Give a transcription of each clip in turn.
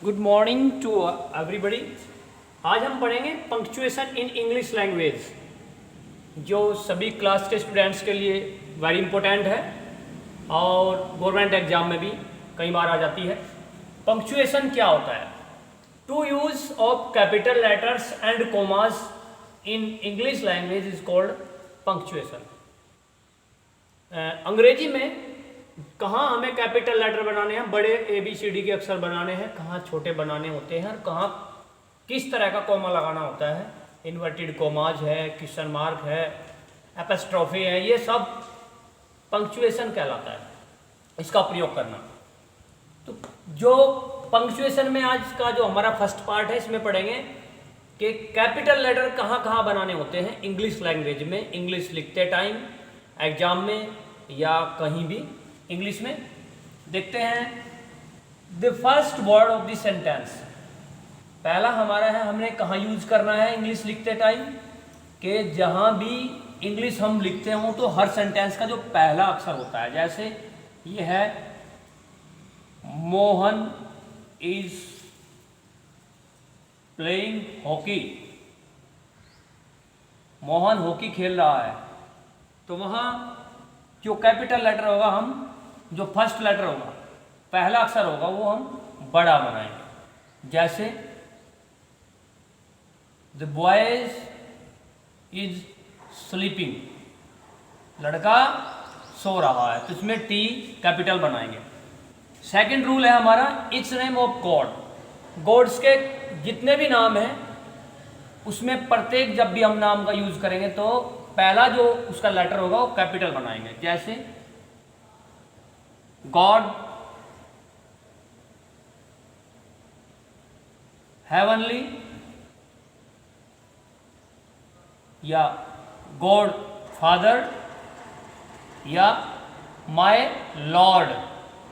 Good morning to everybody. आज हम पढ़ेंगे पंक्चुएशन इन इंग्लिश लैंग्वेज, जो सभी क्लास के स्टूडेंट्स के लिए वेरी इंपॉर्टेंट है और गवर्नमेंट एग्जाम में भी कई बार आ जाती है। पंक्चुएशन क्या होता है? To use of capital letters and commas in English language is called punctuation. अंग्रेजी में कहाँ हमें कैपिटल लेटर बनाने हैं, बड़े ABCD के अक्षर बनाने हैं, कहाँ छोटे बनाने होते हैं, और कहाँ किस तरह का कॉमा लगाना होता है, इन्वर्टेड कॉमाज है, क्वेश्चन मार्क है, एपस्ट्रॉफी है, ये सब पंक्चुएशन कहलाता है, इसका प्रयोग करना। तो जो पंक्चुएशन में आज का जो हमारा फर्स्ट पार्ट है, इसमें पढ़ेंगे कि कैपिटल लेटर कहाँ कहाँ बनाने होते हैं इंग्लिश लैंग्वेज में, इंग्लिश लिखते टाइम, एग्जाम में या कहीं भी इंग्लिश में। देखते हैं the first word of the sentence. पहला हमारा है, हमने कहाँ यूज करना है इंग्लिश लिखते टाइम, कि जहाँ भी इंग्लिश हम लिखते हों तो हर सेंटेंस का जो पहला अक्षर होता है, जैसे ये है Mohan is playing hockey, Mohan hockey खेल रहा है, तो वहाँ जो कैपिटल लेटर होगा, हम जो फर्स्ट लेटर होगा, पहला अक्षर होगा, वो हम बड़ा बनाएंगे। जैसे द बॉयज इज स्लीपिंग, लड़का सो रहा है, तो इसमें T कैपिटल बनाएंगे। सेकंड रूल है हमारा, it's name of God. Gods के जितने भी नाम हैं उसमें प्रत्येक जब भी हम नाम का यूज करेंगे तो पहला जो उसका लेटर होगा वो कैपिटल बनाएंगे। जैसे गॉड, हेवनली, या गॉड फादर, या माय लॉर्ड,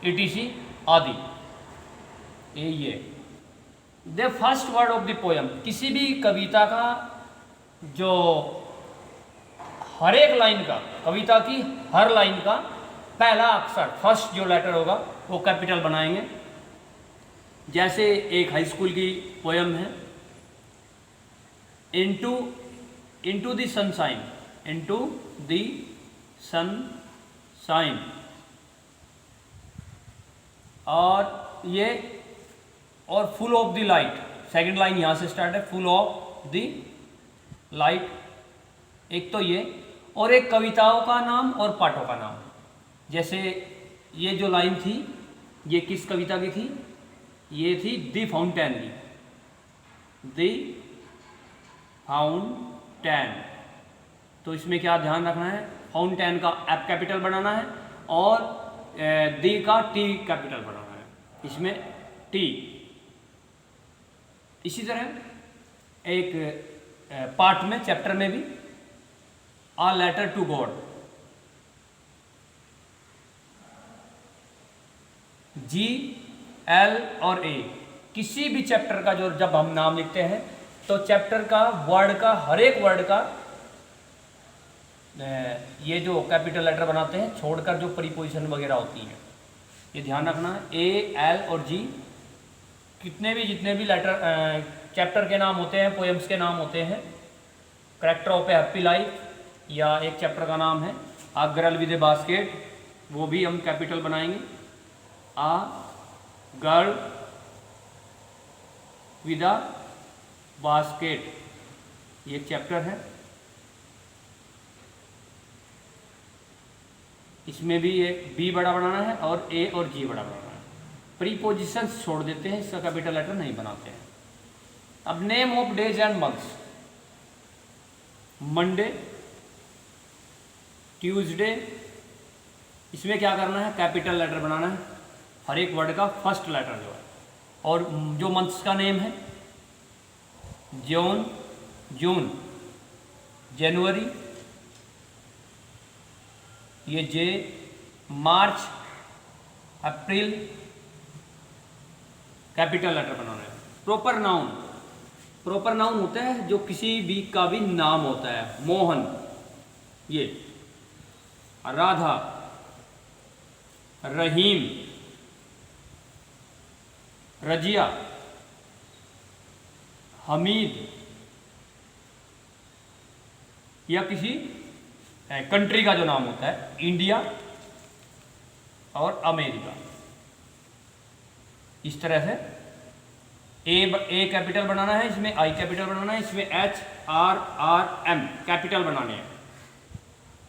ETC आदि। ये the first word of the poem. किसी भी कविता का जो हर एक लाइन का, कविता की हर लाइन का पहला अक्षर, फर्स्ट जो लेटर होगा वो कैपिटल बनाएंगे। जैसे एक हाई स्कूल की पोयम है, into the sunshine, into the sunshine, और ये और full of the light, second line यहाँ से स्टार्ट है, फुल ऑफ द लाइट। एक तो ये, और एक कविताओं का नाम और पाठों का नाम। जैसे ये जो लाइन थी, ये किस कविता की थी? ये थी दी फाउंटेन की, दी फाउंटेन। तो इसमें क्या ध्यान रखना है, फाउंटेन का F कैपिटल बनाना है और दी का T कैपिटल बनाना है, इसमें T। इसी तरह एक पार्ट में, चैप्टर में भी, a letter to God, GL और A। किसी भी चैप्टर का जो जब हम नाम लिखते हैं तो चैप्टर का वर्ड का, हर एक वर्ड का ये जो कैपिटल लेटर बनाते हैं, छोड़कर जो प्रीपोजिशन वगैरह होती हैं, ये ध्यान रखना है। A, L और G, जितने भी लेटर चैप्टर के नाम होते हैं, पोएम्स के नाम होते हैं, character of A happy life, या एक चैप्टर का नाम है आ गर्ल विद ए बास्केट, वो भी हम कैपिटल बनाएंगे। आ गर्ल विद अ बास्केट, ये एक चैप्टर है, इसमें भी एक B बड़ा बनाना है और A और G बड़ा बनाना है। प्रीपोजिशंस छोड़ देते हैं, इसका कैपिटल लेटर नहीं बनाते हैं। अब name of days and months, Monday, Tuesday, इसमें क्या करना है, कैपिटल लेटर बनाना है, हर एक वर्ड का फर्स्ट लेटर जो है। और जो मंथ्स का नेम है, जून, जनवरी, ये J, मार्च, अप्रैल, कैपिटल लेटर बनाना है। प्रॉपर नाउन होता है जो किसी भी का भी नाम होता है, मोहन, ये राधा, रहीम, रजिया, हमीद या किसी कंट्री का जो नाम होता है, इंडिया और अमेरिका। इस तरह से ए कैपिटल बनाना है, इसमें आई कैपिटल बनाना है, इसमें H R R M capital बनाने हैं।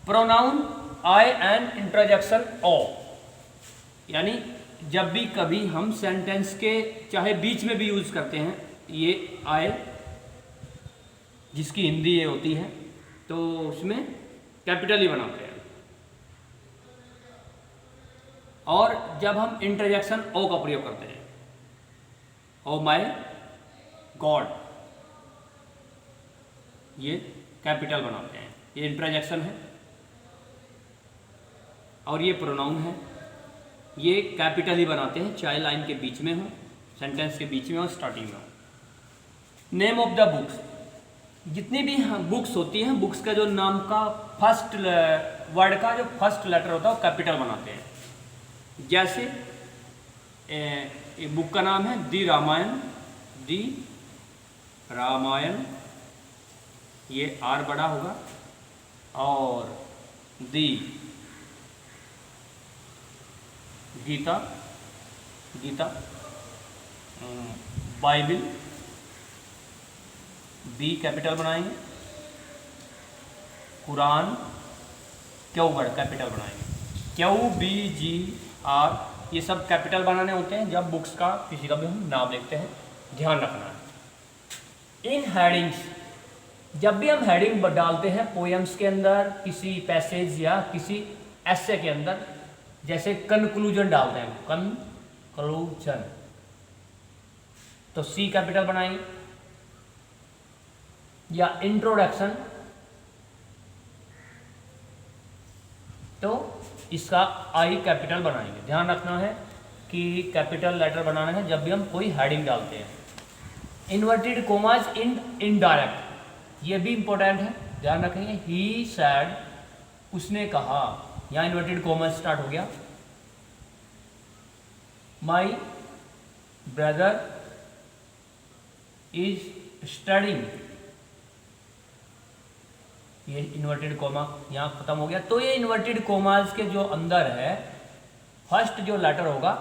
Pronoun I and interjection O, यानी जब भी कभी हम सेंटेंस के चाहे बीच में भी यूज करते हैं ये आई, जिसकी हिंदी ये होती है, तो उसमें कैपिटल ही बनाते हैं। और जब हम इंटरजेक्शन ओ का प्रयोग करते हैं, ओ माय गॉड, ये कैपिटल बनाते हैं, ये इंटरजेक्शन है। और ये प्रोनाउन है, ये कैपिटल ही बनाते हैं, चाहे लाइन के बीच में हो, सेंटेंस के बीच में हो, स्टार्टिंग में हो। नेम ऑफ द बुक्स, जितनी भी बुक्स होती हैं, बुक्स का जो नाम का फर्स्ट वर्ड का जो फर्स्ट लेटर होता है वो कैपिटल बनाते हैं। जैसे एक बुक का नाम है दी रामायण, दी रामायण, ये आर बड़ा होगा, और the Gita, Gita, Bible, B capital बनाएंगे, कुरान, क्यू वर्ड कैपिटल बनाएंगे, क्यू बी जी आर, ये सब कैपिटल बनाने होते हैं जब बुक्स का किसी का भी हम नाम लिखते हैं, ध्यान रखना है। इन हेडिंग्स, जब भी हम हेडिंग डालते हैं पोएम्स के अंदर, किसी पैसेज या किसी एसे के अंदर, जैसे कंक्लूजन डालते हैं, कंक्लूजन, तो सी कैपिटल बनाएंगे, या इंट्रोडक्शन, तो इसका आई कैपिटल बनाएंगे। ध्यान रखना है कि कैपिटल लेटर बनाना है जब भी हम कोई हेडिंग डालते हैं। इन्वर्टेड कोमाज इन इनडायरेक्ट, ये भी इंपॉर्टेंट है, ध्यान रखेंगे। ही सैड, उसने कहा, यहाँ इन्वर्टेड कोमाज स्टार्ट हो गया। माई ब्रदर इज स्टडिंग, ये इन्वर्टेड कोमा यहाँ खत्म हो गया। तो ये इन्वर्टेड कोमास के जो अंदर है फर्स्ट जो लेटर होगा,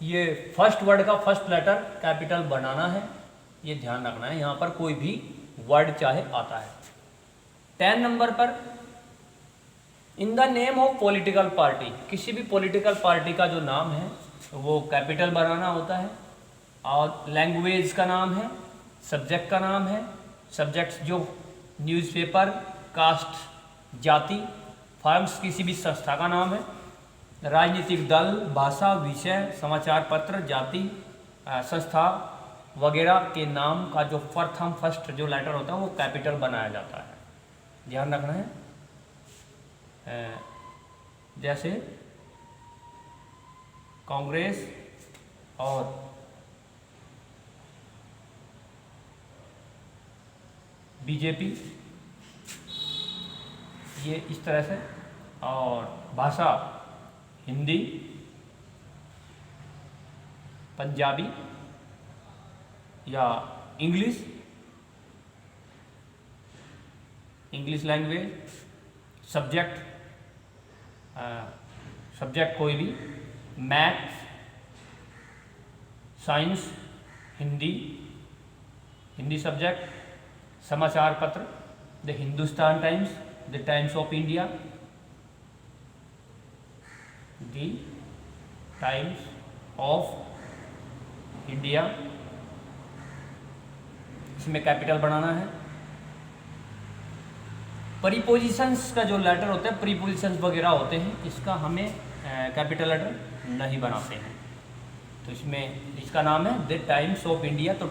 ये फर्स्ट वर्ड का फर्स्ट लेटर कैपिटल बनाना है, ये ध्यान रखना है। यहाँ पर कोई भी वर्ड चाहे आता है। 10 नंबर पर, in the name of political party, किसी भी पॉलिटिकल पार्टी का जो नाम है वो कैपिटल बनाना होता है। और लैंग्वेज का नाम है, सब्जेक्ट का नाम है, सब्जेक्ट्स जो न्यूज़पेपर, कास्ट जाति, फर्म्स किसी भी संस्था का नाम है, राजनीतिक दल, भाषा, विषय, समाचार पत्र, जाति, संस्था वगैरह के नाम का जो प्रथम फर्स्ट जो लेटर होता है वो कैपिटल बनाया जाता है, ध्यान रखना है। जैसे कांग्रेस और बीजेपी, ये इस तरह से। और भाषा हिंदी, पंजाबी या English, English language. Subject, subject कोई भी, maths, science, Hindi, Hindi subject. समाचार पत्र, the Hindustan times, the times of India, the times of India, इसमें कैपिटल बनाना है। प्रीपोजिशंस का जो लेटर होता है, प्रीपोजिशंस वगैरह होते हैं, इसका हमें कैपिटल लेटर नहीं बनाते हैं। तो इसमें इसका नाम है द टाइम्स ऑफ इंडिया, तो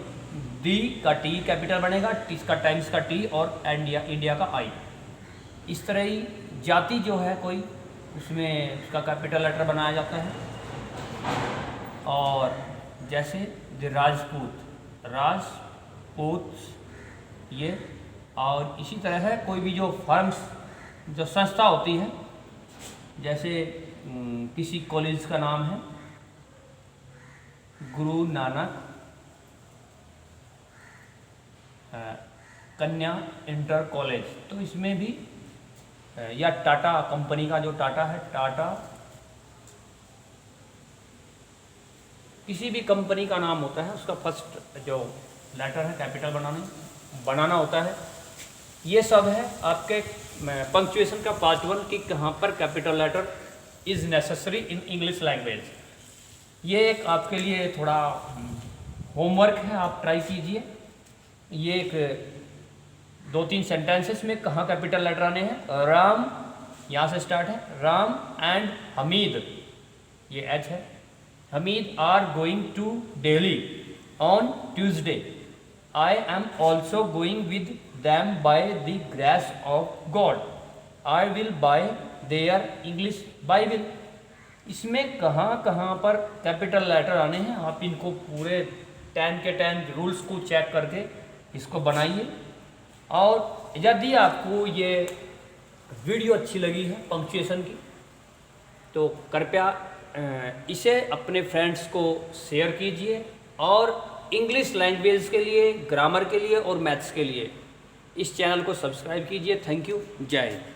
दी का टी कैपिटल बनेगा, इसका टाइम्स का टी और इंडिया का आई। इस तरह ही जाति जो है कोई, उसमें उसका कैपिटल लेटर बनाया जाता है। और जैसे द राजपूत, राजपूत ये। और इसी तरह है कोई भी जो फर्म्स, जो संस्था होती है, जैसे किसी कॉलेज का नाम है गुरु नानक कन्या इंटर कॉलेज, तो इसमें भी या टाटा कंपनी का जो टाटा है, टाटा किसी भी कंपनी का नाम होता है उसका फर्स्ट जो लेटर है कैपिटल बनाना होता है। ये सब है आपके पंक्चुएशन का पार्ट 1 कि कहाँ पर capital letter is necessary in English language. ये एक आपके लिए थोड़ा होमवर्क है, आप ट्राई कीजिए। ये एक 2-3 सेंटेंसेस में कहाँ कैपिटल लेटर आने हैं। राम, यहाँ से स्टार्ट है, राम एंड हमीद, ये एच है, Hamid are going to Delhi on Tuesday, I am also going with them by the grace of God, I will buy their English Bible. इसमें कहाँ कहाँ पर कैपिटल लेटर आने हैं, आप इनको पूरे 10 के 10 रूल्स को चेक करके इसको बनाइए। और यदि आपको ये वीडियो अच्छी लगी है पंक्चुएशन की, तो कृपया इसे अपने फ्रेंड्स को शेयर कीजिए और इंग्लिश लैंग्वेज के लिए, ग्रामर के लिए और मैथ्स के लिए इस चैनल को सब्सक्राइब कीजिए। थैंक यू, जय हिंद।